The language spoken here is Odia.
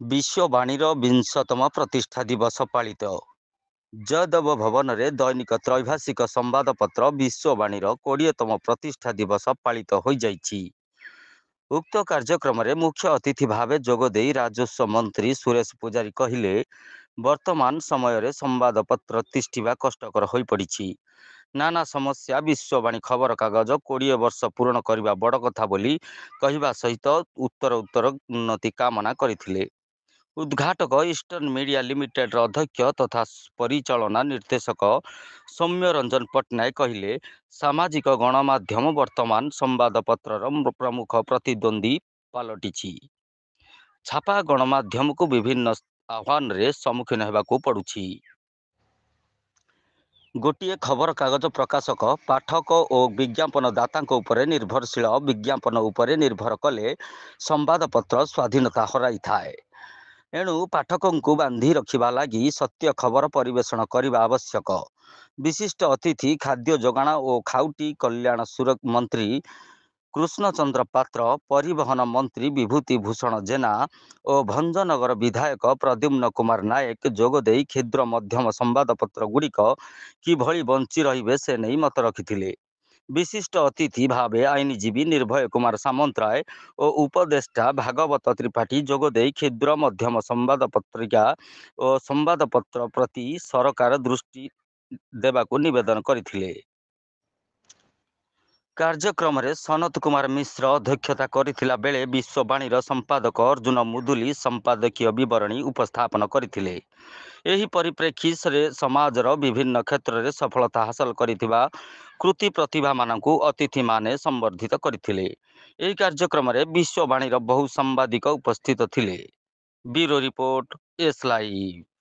ବିଶ୍ୱବାଣୀର 20ତମ ପ୍ରତିଷ୍ଠା ଦିବସ ପାଳିତ। ଜୟଦେବ ଭବନରେ ଦୈନିକ ତ୍ରୈଭାଷିକ ସମ୍ବାଦପତ୍ର ବିଶ୍ୱବାଣୀର 20ତମ ପ୍ରତିଷ୍ଠା ଦିବସ ପାଳିତ ହୋଇଯାଇଛି। ଉକ୍ତ କାର୍ଯ୍ୟକ୍ରମରେ ମୁଖ୍ୟ ଅତିଥି ଭାବେ ଯୋଗଦେଇ ରାଜସ୍ୱ ମନ୍ତ୍ରୀ ସୁରେଶ ପୂଜାରୀ କହିଲେ, ବର୍ତ୍ତମାନ ସମୟରେ ସମ୍ବାଦପତ୍ର ତିଷ୍ଠିବା କଷ୍ଟକର ହୋଇପଡ଼ିଛି। ନାନା ସମସ୍ୟା ବିଶ୍ୱବାଣୀ ଖବରକାଗଜ 20 ବର୍ଷ ପୂରଣ କରିବା ବଡ଼ କଥା ବୋଲି କହିବା ସହିତ ଉତ୍ତର ଉନ୍ନତି କାମନା କରିଥିଲେ। ଉଦ୍ଘାଟକ ଇଷ୍ଟର୍ଣ୍ଣ ମିଡ଼ିଆ ଲିମିଟେଡ୍ର ଅଧ୍ୟକ୍ଷ ତଥା ପରିଚାଳନା ନିର୍ଦ୍ଦେଶକ ସୌମ୍ୟ ରଞ୍ଜନ ପଟ୍ଟନାୟକ କହିଲେ, ସାମାଜିକ ଗଣମାଧ୍ୟମ ବର୍ତ୍ତମାନ ସମ୍ବାଦପତ୍ରର ପ୍ରମୁଖ ପ୍ରତିଦ୍ୱନ୍ଦ୍ୱୀ ପାଲଟିଛି। ଛାପା ଗଣମାଧ୍ୟମକୁ ବିଭିନ୍ନ ଆହ୍ୱାନରେ ସମ୍ମୁଖୀନ ହେବାକୁ ପଡ଼ୁଛି। ଗୋଟିଏ ଖବରକାଗଜ ପ୍ରକାଶକ, ପାଠକ ଓ ବିଜ୍ଞାପନଦାତାଙ୍କ ଉପରେ ନିର୍ଭରଶୀଳ। ବିଜ୍ଞାପନ ଉପରେ ନିର୍ଭର କଲେ ସମ୍ବାଦପତ୍ର ସ୍ୱାଧୀନତା ହରାଇଥାଏ। ଏଣୁ ପାଠକଙ୍କୁ ବାନ୍ଧି ରଖିବା ଲାଗି ସତ୍ୟ ଖବର ପରିବେଷଣ କରିବା ଆବଶ୍ୟକ। ବିଶିଷ୍ଟ ଅତିଥି ଖାଦ୍ୟ ଯୋଗାଣ ଓ ଖାଉଟି କଲ୍ୟାଣ ମନ୍ତ୍ରୀ କୃଷ୍ଣଚନ୍ଦ୍ର ପାତ୍ର, ପରିବହନ ମନ୍ତ୍ରୀ ବିଭୂତି ଭୂଷଣ ଜେନା ଓ ଭଞ୍ଜନଗର ବିଧାୟକ ପ୍ରଦ୍ୟୁମ୍ନ କୁମାର ନାୟକ ଯୋଗଦେଇ କ୍ଷୁଦ୍ର ମଧ୍ୟମ ସମ୍ବାଦପତ୍ରଗୁଡ଼ିକ କିଭଳି ବଞ୍ଚି ରହିବେ ସେ ନେଇ ମତ ରଖିଥିଲେ। ବିଶିଷ୍ଟ ଅତିଥି ଭାବେ ଆଇନଜୀବୀ ନିର୍ଭୟ କୁମାର ସାମନ୍ତରାୟ ଓ ଉପଦେଷ୍ଟା ଭାଗବତ ତ୍ରିପାଠୀ ଯୋଗଦେଇ କ୍ଷୁଦ୍ର ମଧ୍ୟମ ସମ୍ବାଦପତ୍ରିକା ଓ ସମ୍ବାଦପତ୍ର ପ୍ରତି ସରକାର ଦୃଷ୍ଟି ଦେବାକୁ ନିବେଦନ କରିଥିଲେ। କାର୍ଯ୍ୟକ୍ରମରେ ସନତ କୁମାର ମିଶ୍ର ଅଧ୍ୟକ୍ଷତା କରିଥିଲା ବେଳେ ବିଶ୍ୱବାଣୀର ସମ୍ପାଦକ ଅର୍ଜୁନ ମୁଦୁଲି ସମ୍ପାଦକୀୟ ବିବରଣୀ ଉପସ୍ଥାପନ କରିଥିଲେ। ଏହି ପରିପ୍ରେକ୍ଷୀରେ ସମାଜର ବିଭିନ୍ନ କ୍ଷେତ୍ରରେ ସଫଳତା ହାସଲ କରିଥିବା କୃତି ପ୍ରତିଭାମାନଙ୍କୁ ଅତିଥିମାନେ ସମ୍ବର୍ଦ୍ଧିତ କରିଥିଲେ। ଏହି କାର୍ଯ୍ୟକ୍ରମରେ ବିଶ୍ୱବାଣୀର ବହୁ ସାମ୍ବାଦିକ ଉପସ୍ଥିତ ଥିଲେ। Bureau report, S live.